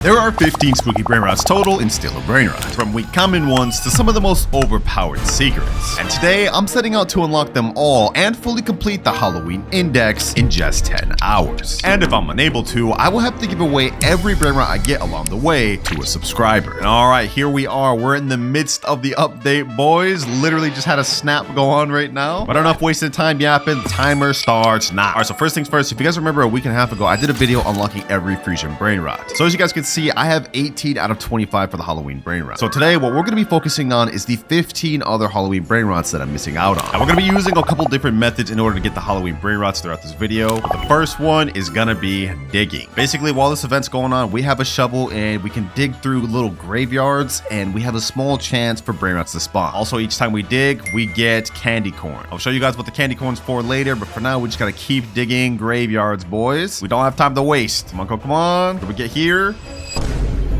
There are 15 spooky Brainrots total in Steal a Brainrot, from weak common ones to some of the most overpowered secrets. And today, I'm setting out to unlock them all and fully complete the Halloween Index in just 10 hours. And if I'm unable to, I will have to give away every Brainrot I get along the way to a subscriber. And alright, here we are. We're in the midst of the update, boys. Literally just had a snap go on right now. But enough wasted time yapping. The timer starts now. Alright, so first things first, if you guys remember a week and a half ago, I did a video unlocking every Frisian Brainrot. So as you guys can see, I have 18 out of 25 for the Halloween Brainrot. So today, what we're going to be focusing on is the 15 other Halloween Brainrots that I'm missing out on. And we're going to be using a couple different methods in order to get the Halloween Brainrots throughout this video. But the first one is going to be digging. Basically, while this event's going on, we have a shovel and we can dig through little graveyards and we have a small chance for Brainrots to spawn. Also, each time we dig, we get candy corn. I'll show you guys what the candy corn's for later, but for now, we just got to keep digging graveyards, boys. We don't have time to waste. Come on, come on. What do we get here?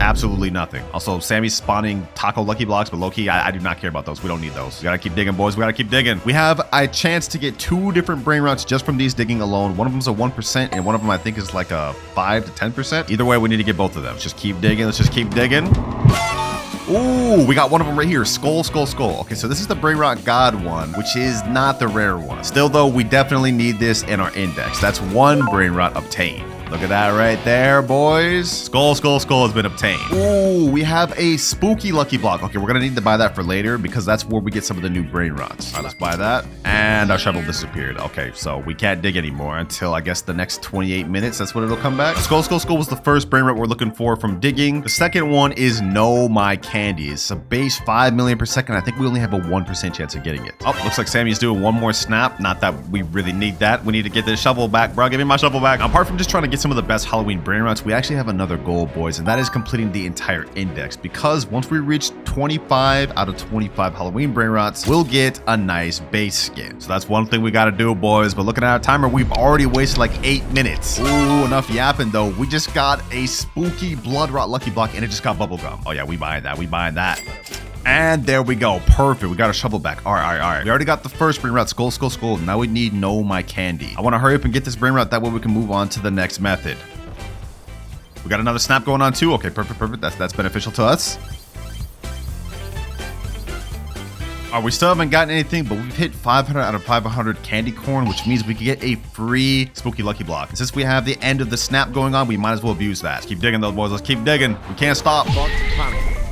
Absolutely nothing. Also, Sammy's spawning taco lucky blocks, but low-key, I do not care about those. We don't need those. We gotta keep digging, boys. We gotta keep digging. We have a chance to get 2 different Brainrots just from these digging alone. One of them's a 1%, and one of them I think is like a 5 to 10%. Either way, we need to get both of them. Let's just keep digging. Let's just keep digging. Ooh, we got one of them right here. Skull, skull, skull. Okay, so this is the Brainrot God one, which is not the rare one. Still, though, we definitely need this in our index. That's 1 Brainrot obtained. Look at that right there, boys. Skull, skull, skull has been obtained. Ooh, we have a spooky lucky block. Okay, we're gonna need to buy that for later because that's where we get some of the new Brainrots. All right, let's buy that. And our shovel disappeared. Okay, so we can't dig anymore until I guess the next 28 minutes. That's when it'll come back. Skull, skull, skull was the first Brainrot we're looking for from digging. The second one is Know My Candy. It's a base 5 million per second. I think we only have a 1% chance of getting it. Oh, looks like Sammy's doing one more snap. Not that we really need that. We need to get this shovel back, bro. Give me my shovel back. Apart from just trying to get some of the best Halloween Brainrots, we actually have another goal, boys, and that is completing the entire index, because once we reach 25 out of 25 Halloween Brainrots, we'll get a nice base skin. So that's one thing we got to do, boys. But looking at our timer, we've already wasted like 8 minutes. Ooh, enough yapping though. We just got a spooky blood rot lucky block and it just got bubblegum. Oh yeah, we buying that. We buying that. And there we go. Perfect. We got a shovel back. All right. We already got the first Brainrot. Skull, skull, skull. Now we need Know My Candy. I want to hurry up and get this Brainrot. That way we can move on to the next method. We got another snap going on too. Okay, perfect. That's beneficial to us. We still haven't gotten anything, but we've hit 500 out of 500 candy corn, which means we can get a free spooky lucky block. And since we have the end of the snap going on, we might as well abuse that. Let's keep digging though, boys. Let's keep digging. We can't stop.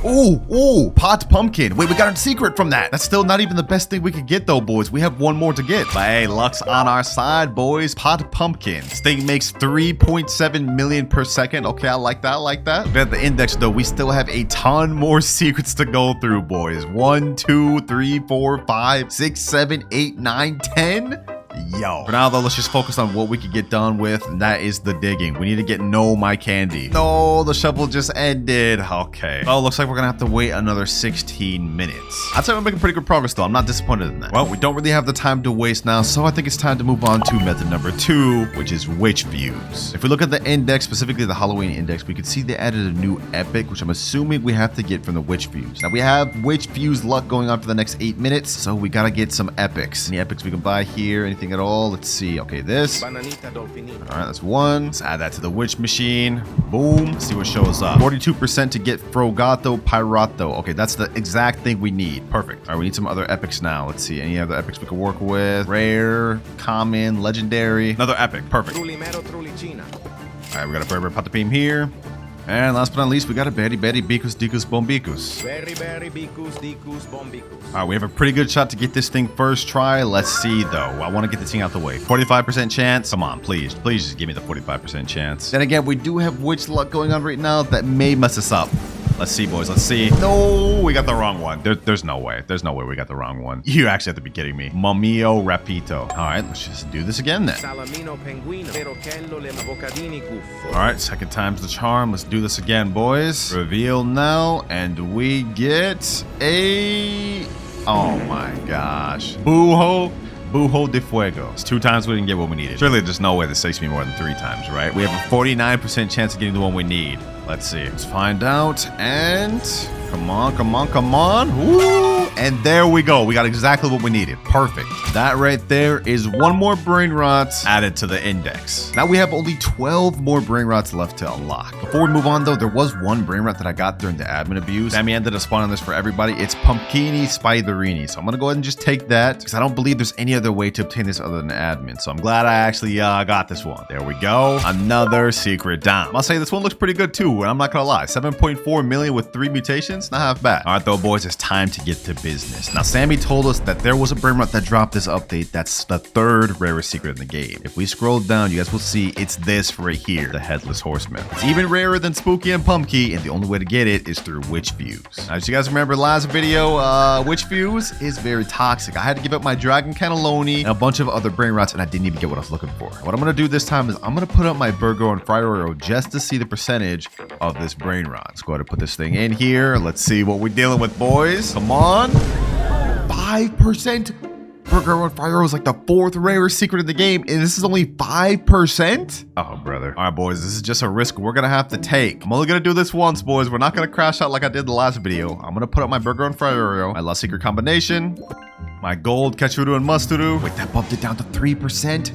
Ooh, pot pumpkin. Wait, we got a secret from that. That's still not even the best thing we could get though, boys. We have one more to get. But hey, luck's on our side, boys. Pot pumpkin. This thing makes 3.7 million per second. Okay, I like that. Look at the index though. We still have a ton more secrets to go through, boys. 1, 2, 3, 4, 5, 6, 7, 8, 9, 10. Yo. For now though, let's just focus on what we can get done with, and that is the digging. We need to get Know My Candy. No, the shovel just ended. Okay. Well, looks like we're gonna have to wait another 16 minutes. I'd say we're making pretty good progress though. I'm not disappointed in that. Well, we don't really have the time to waste now, so I think it's time to move on to method number 2, which is witch views. If we look at the index, specifically the Halloween index, we can see they added a new epic, which I'm assuming we have to get from the witch views. Now we have witch views luck going on for the next 8 minutes, so we gotta get some epics. Any epics we can buy here? Anything at all? Let's see. Okay, this. All right, that's 1. Let's add that to the witch machine. Boom. Let's see what shows up. 42% to get Frogato Pyrato. Okay, that's the exact thing we need. Perfect. All right, we need some other epics now. Let's see. Any other epics we can work with? Rare, common, legendary. Another epic. Perfect. All right, we got a Berber Patapim here. And last but not least, we got a Berry Bicus Dicus Bombicus. Berry Bicus Dicus Bombicus. All right, we have a pretty good shot to get this thing first try. Let's see, though. I want to get this thing out the way. 45% chance. Come on, please just give me the 45% chance. Then again, we do have witch luck going on right now that may mess us up. Let's see, boys. Let's see. No, we got the wrong one. There's no way. There's no way we got the wrong one. You actually have to be kidding me. Mamio Rapito. All right, let's just do this again then. All right, second time's the charm. Let's do this again, boys. Reveal now, and we get a... Oh my gosh. Bujo de Fuego. It's 2 times we didn't get what we needed. Surely there's no way this takes me more than 3 times, right? We have a 49% chance of getting the one we need. Let's see. Let's find out. And Come on, come on, come on. Ooh. And there we go. We got exactly what we needed. Perfect. That right there is one more brain rot added to the index. Now we have only 12 more brain rots left to unlock. Before we move on though, there was one brain rot that I got during the admin abuse. Sammy ended up spawning this for everybody. It's Pumpkini Spiderini. So I'm gonna go ahead and just take that because I don't believe there's any other way to obtain this other than admin. So I'm glad I actually got this one. There we go. Another secret dom. I'll say this one looks pretty good too, and I'm not gonna lie. 7.4 million with 3 mutations, not half bad. All right though, boys, it's time to get to business. Now, Sammy told us that there was a brain rot that dropped this update. That's the third rarest secret in the game. If we scroll down, you guys will see it's this right here, the Headless Horseman. It's even rarer than Spooky and Pumpkin, and the only way to get it is through Witch Fuse. Now, as you guys remember last video, Witch Fuse is very toxic. I had to give up my Dragon Cannelloni and a bunch of other brain rots, and I didn't even get what I was looking for. What I'm gonna do this time is I'm gonna put up my burger and fried Oreo just to see the percentage of this brain rot. Let's go ahead and put this thing in here. Let's see what we're dealing with, boys. Come on. 5%. Burger and fried Oreo is like the fourth rarest secret in the game, and this is only 5%? Oh, brother. All right, boys, this is just a risk we're gonna have to take. I'm only gonna do this once, boys. We're not gonna crash out like I did the last video. I'm gonna put up my burger and fried Oreo, my last secret combination, my gold Ketchuru and Musturu. Wait, that bumped it down to 3%?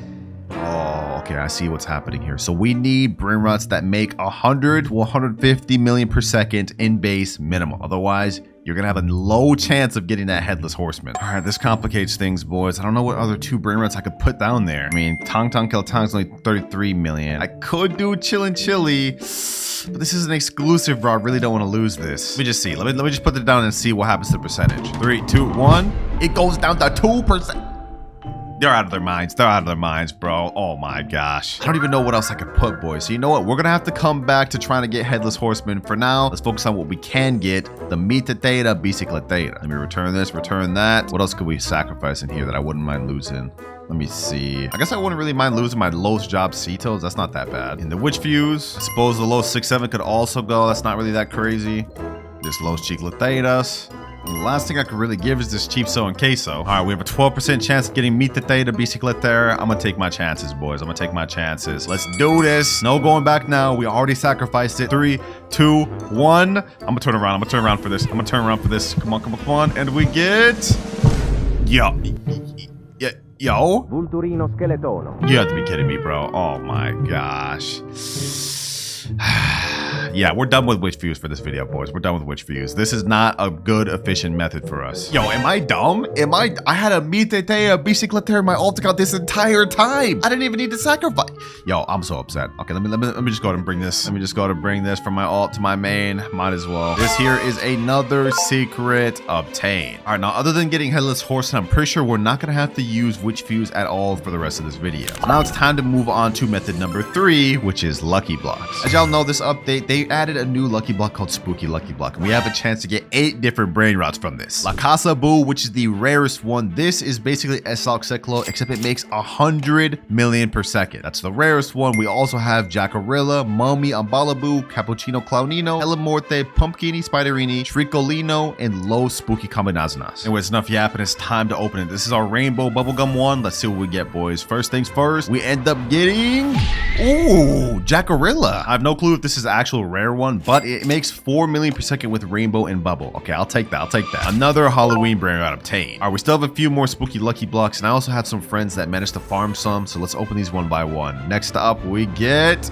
Oh, okay, I see what's happening here. So we need brain rots that make 100 to 150 million per second in base minimum. Otherwise, you're gonna have a low chance of getting that Headless Horseman. All right, this complicates things, boys. I don't know what other two brain rots I could put down there. I mean, Tong Tong Kill Tong is only 33 million. I could do Chillin' Chili, but this is an exclusive, bro. I really don't want to lose this. Let me just see. Let me just put it down and see what happens to the percentage. 3, 2, 1. It goes down to 2%. They're out of their minds. They're out of their minds, bro. Oh my gosh. I don't even know what else I could put, boys. So you know what? We're gonna have to come back to trying to get Headless Horseman. For now, let's focus on what we can get. The Mita Theta, Bicicleta Theta. Let me return this, return that. What else could we sacrifice in here that I wouldn't mind losing? Let me see. I guess I wouldn't really mind losing my Los Job Cetos. That's not that bad. In the Witch Fuse, I suppose the Los 6-7 could also go. That's not really that crazy. This Los Chicletetas. The last thing I could really give is this cheap so and queso. All right, we have a 12% chance of getting Mita Theta, Bicicleta. I'm gonna take my chances, boys. I'm gonna take my chances. Let's do this. No going back now. We already sacrificed it. 3, 2, 1. I'm gonna turn around. I'm gonna turn around for this. I'm gonna turn around for this. Come on, come on, come on. And we get... Yo. Yo. Vulturino Skeletono. You have to be kidding me, bro. Oh my gosh. Yeah, we're done with Witch Fuse for this video, boys. We're done with Witch Fuse. This is not a good, efficient method for us. Yo, am I dumb? I had a Mitetea Bicicleta in my alt account this entire time. I didn't even need to sacrifice. Yo, I'm so upset. Okay, let me just go ahead and bring this. Let me just go ahead and bring this from my alt to my main. Might as well. This here is another secret obtained. All right, now other than getting Headless Horseman, I'm pretty sure we're not gonna have to use Witch Fuse at all for the rest of this video. Now it's time to move on to method number 3, which is Lucky Blocks. As y'all know, this update, they added a new lucky block called Spooky Lucky Block, and we have a chance to get 8 different brain rots from this. La Casa Boo, which is the rarest one. This is basically Esoxiclo, except it makes 100 million per second. That's the rarest one. We also have Jackarilla, Mummy, Ambalabu, Cappuccino Clownino, Elamorte, Pumpkini Spiderini, Tricolino, and Low Spooky Combinazonas. Anyways, enough yapping. It's time to open it. This is our Rainbow Bubblegum one. Let's see what we get, boys. First things first, we end up getting... Ooh, Jackarilla. I have no clue if this is an actual rare one, but it makes 4 million per second with Rainbow and Bubble. Okay, I'll take that. I'll take that. Another Halloween brain rot obtained. All right, we still have a few more Spooky Lucky Blocks, and I also have some friends that managed to farm some, so let's open these one by one. Next up, we get...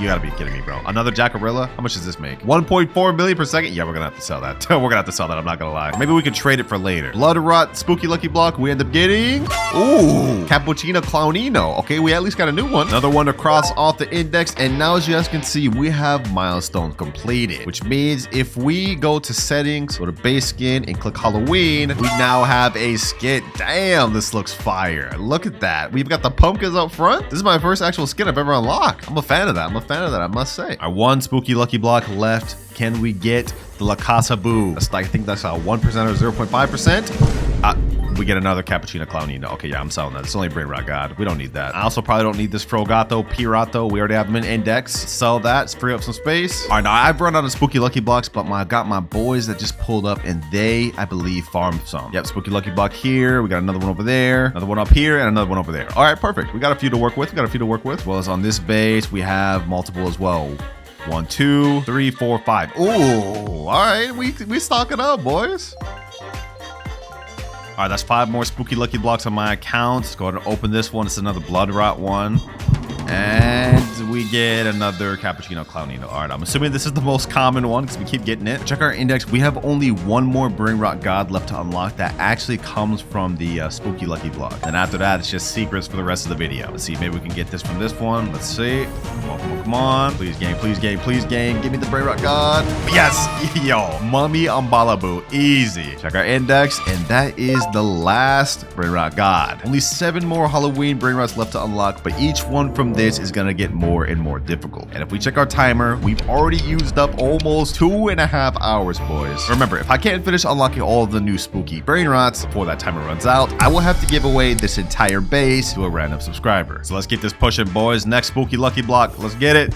you gotta be kidding me, bro. Another Jackarilla? How much does this make? 1.4 million per second? Yeah, we're gonna have to sell that. We're gonna have to sell that, I'm not gonna lie. Maybe we could trade it for later. Blood Rot, Spooky Lucky Block, we end up getting... Ooh, Cappuccino Clownino. Okay, we at least got a new one. Another one to cross off the index, and now as you guys can see, we have milestone completed, which means if we go to settings, go to base skin, and click Halloween, we now have a skin. Damn, this looks fire. Look at that. We've got the pumpkins up front. This is my first actual skin I've ever unlocked. I'm a fan of that. I'm a fan of that, I must say. Our one Spooky Lucky Block left. Can we get the La Casa Boo? I think that's a 1% or 0.5%. We get another Cappuccino Clownino. Okay, yeah, I'm selling that. It's only Brain Rot God. We don't need that. I also probably don't need this Frogato, Pirato. We already have them in index. Sell that. Free up some space. All right, now I've run out of Spooky Lucky Blocks, but I got my boys that just pulled up, and they, I believe, farmed some. Yep, Spooky Lucky Block here. We got another one over there, another one up here, and another one over there. All right, perfect. We got a few to work with. As well as on this base, we have multiple as well. 1, 2, 3, 4, 5. Ooh, all right. We stocking up, boys. All right, that's 5 more spooky lucky blocks on my account. Let's go ahead and open this one. It's another blood rot one. And we get another cappuccino clownino. All right, I'm assuming this is the most common one because we keep getting it. Check our index. We have only one more Brainrot God left to unlock that actually comes from the spooky lucky block. And after that, it's just secrets for the rest of the video. Let's see, maybe we can get this from this one. Let's see. Come on, come on, come on. Please game, please game, please game. Give me the Brainrot God. Yes, yo, Mummy Ambalabu, easy. Check our index, and that is the last Brainrot God. Only 7 more Halloween Brainrots left to unlock, but each one from this is gonna get more and more difficult. And if we check our timer, we've already used up almost 2.5 hours, boys. Remember, if I can't finish unlocking all of the new spooky Brainrots before that timer runs out, I will have to give away this entire base to a random subscriber. So let's get this pushing, boys. Next spooky lucky block, let's get it.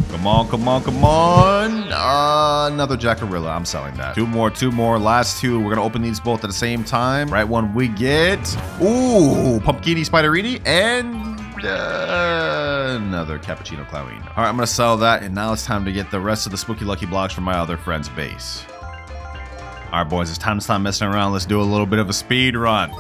Come on, come on, come on. Another Jackarilla. I'm selling that. 2 more. Last 2. We're going to open these both at the same time. Right one we get. Ooh, Pumpkini Spiderini and another Cappuccino Clownino. All right, I'm going to sell that. And now it's time to get the rest of the spooky lucky blocks from my other friend's base. All right, boys, it's time to stop messing around. Let's do a little bit of a speed run.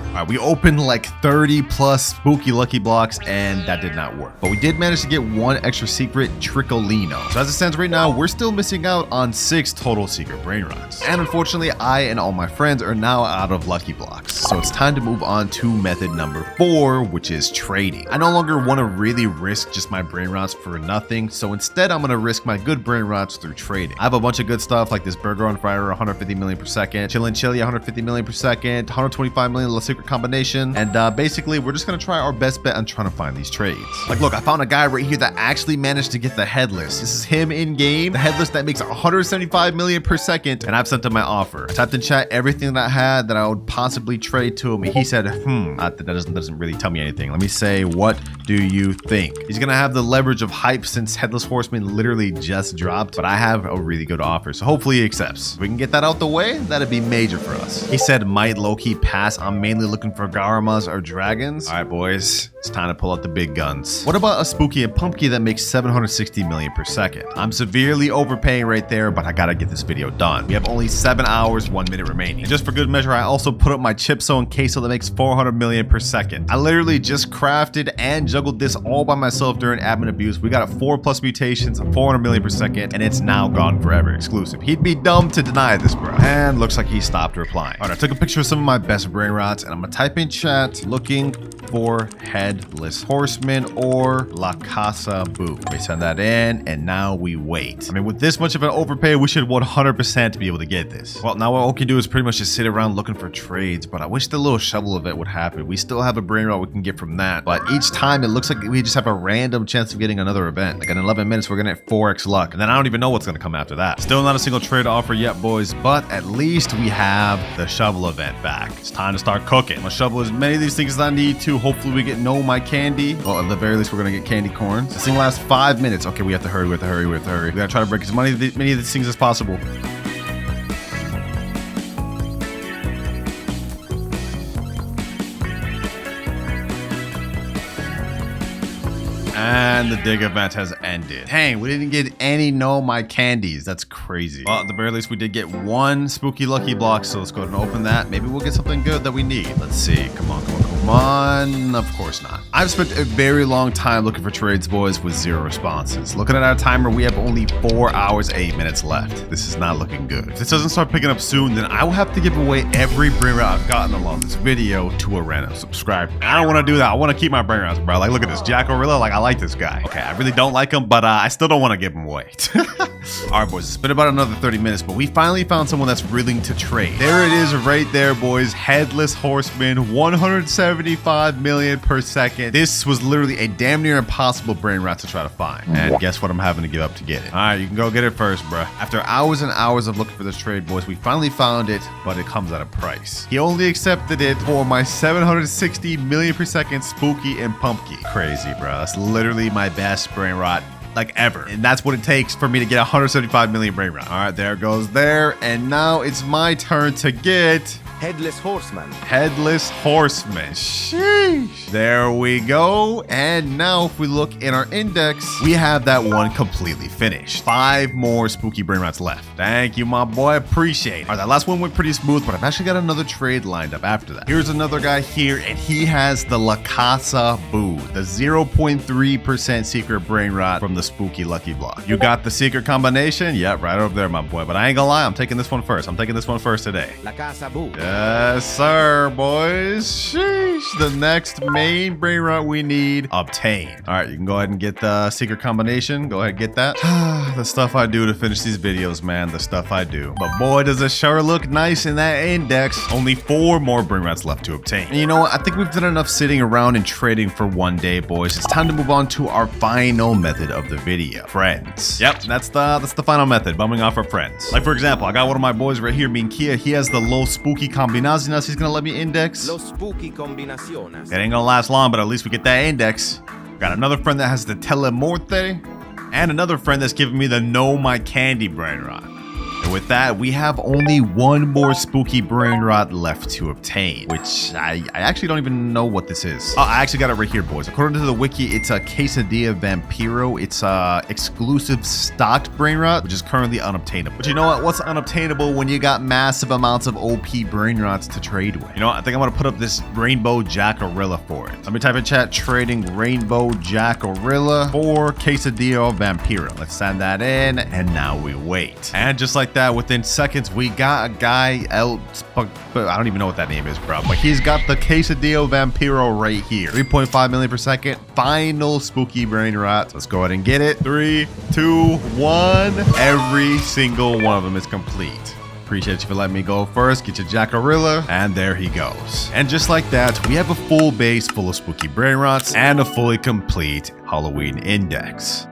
All right, we opened like 30 plus spooky lucky blocks and that did not work. But we did manage to get 1 extra secret Trickolino. So as it stands right now, we're still missing out on 6 total secret Brainrots. And unfortunately, I and all my friends are now out of lucky blocks. So it's time to move on to method number 4, which is trading. I no longer want to really risk just my Brainrots for nothing. So instead, I'm going to risk my good Brainrots through trading. I have a bunch of good stuff like this Burger on Fire, 150 million per second, Chillin' Chili, 150 million per second, 125 million little secret combination, and basically we're just gonna try our best bet on trying to find these trades. Like, look, I found a guy right here that actually managed to get the headless. This is him in game, the headless that makes 175 million per second, and I've sent him my offer. I typed in chat everything that I had that I would possibly trade to him, and he said, that doesn't really tell me anything. Let me say, what do you think? He's gonna have the leverage of hype since Headless Horseman literally just dropped, but I have a really good offer, so hopefully he accepts. If we can get that out the way, that'd be major for us. He said, might low-key pass. I'm mainly looking for Garamas or dragons. All right, boys, it's time to pull out the big guns. What about a spooky and pumpkin that makes 760 million per second? I'm severely overpaying right there, but I gotta get this video done. We have only 7 hours, 1 minute remaining. And just for good measure, I also put up my Chipzone queso that makes 400 million per second. I literally just crafted and juggled this all by myself during admin abuse. We got a 4+ mutations, 400 million per second, and it's now gone forever. Exclusive. He'd be dumb to deny this, bro. And looks like he stopped replying. All right, I took a picture of some of my best Brainrots, and I'm gonna type in chat looking for Headless Horseman or La Casa Boo. We send that in, and now we wait. I mean, with this much of an overpay, we should 100% be able to get this. Well, now what we can do is pretty much just sit around looking for trades, but I wish the little shovel event would happen. We still have a Brainrot we can get from that, but each time it looks like we just have a random chance of getting another event. Like in 11 minutes, we're gonna get 4x luck, and then I don't even know what's gonna come after that. Still not a single trade offer yet, boys, but at least we have the shovel event back. It's time to start cooking. I'm gonna shovel as many of these things as I need to. Hopefully we get my candy. Well, at the very least, we're gonna get candy corns. This thing lasts 5 minutes. Okay, we have to hurry, we have to hurry, we have to hurry. We gotta try to break as many of these things as possible. And the dig event has ended. Dang, we didn't get any my candies. That's crazy. Well, at the very least, we did get 1 spooky lucky block, so let's go ahead and open that. Maybe we'll get something good that we need. Let's see. Come on, come on, come on. Of course not. I've spent a very long time looking for trades, boys, with 0 responses. Looking at our timer, we have only 4 hours, 8 minutes left. This is not looking good. If this doesn't start picking up soon, then I will have to give away every Brainrot I've gotten along this video to a random subscriber. I don't want to do that. I want to keep my Brainrots, bro. Like, look at this Jackarilla. Like, I like this guy. Okay, I really don't like him, but I still don't want to give him away. All right, boys, it's been about another 30 minutes, but we finally found someone that's willing to trade. There it is right there, boys. Headless Horseman, 175 million per second. This was literally a damn near impossible Brainrot to try to find. And guess what I'm having to give up to get it? All right, you can go get it first, bruh. After hours and hours of looking for this trade, boys, we finally found it, but it comes at a price. He only accepted it for my 760 million per second spooky and pumpkin. Crazy, bro. That's literally my best Brainrot like ever, and that's what it takes for me to get 175 million Brainrot. All right, there goes there, and now it's my turn to get Headless Horseman. Headless Horseman. Sheesh. There we go. And now if we look in our index, we have that one completely finished. 5 more spooky brain rots left. Thank you, my boy. Appreciate it. All right, that last one went pretty smooth, but I've actually got another trade lined up after that. Here's another guy here, and he has the La Casa Boo, the 0.3% secret brain rot from the spooky lucky block. You got the secret combination? Yep, right over there, my boy. But I ain't gonna lie, I'm taking this one first. I'm taking this one first today. La Casa Boo. Yes, sir, boys. Sheesh. The next main brain rot we need, obtain. All right, you can go ahead and get the secret combination. Go ahead and get that. The stuff I do to finish these videos, man. The stuff I do. But boy, does it sure look nice in that index. Only 4 more brain rots left to obtain. And you know what? I think we've done enough sitting around and trading for one day, boys. It's time to move on to our final method of the video. Friends. Yep, that's the final method. Bumming off our friends. Like, for example, I got one of my boys right here, being Kia. He has the low spooky combinaciones. He's gonna let me index. Los spooky combinaciones. It ain't gonna last long, but at least we get that index. Got another friend that has the Telemorte, and another friend that's giving me the Know My Candy brain rot. And with that, we have only 1 more spooky brain rot left to obtain, which I actually don't even know what this is. Oh, I actually got it right here, boys. According to the wiki, it's a Quesadilla Vampiro. It's a exclusive stocked brain rot, which is currently unobtainable. But you know what? What's unobtainable when you got massive amounts of OP brain rots to trade with? You know what? I think I'm gonna put up this Rainbow Jackarilla for it. Let me type in chat, trading Rainbow Jackarilla for Quesadilla Vampiro. Let's send that in, and now we wait. And just like that, within seconds, we got a guy else. I don't even know what that name is, bro. But he's got the Quesadilla Vampiro right here. 3.5 million per second. Final spooky brain rot. Let's go ahead and get it. 3, 2, 1. Every single one of them is complete. Appreciate you for letting me go first. Get your Jackarilla, and there he goes. And just like that, we have a full base full of spooky brain rots and a fully complete Halloween index.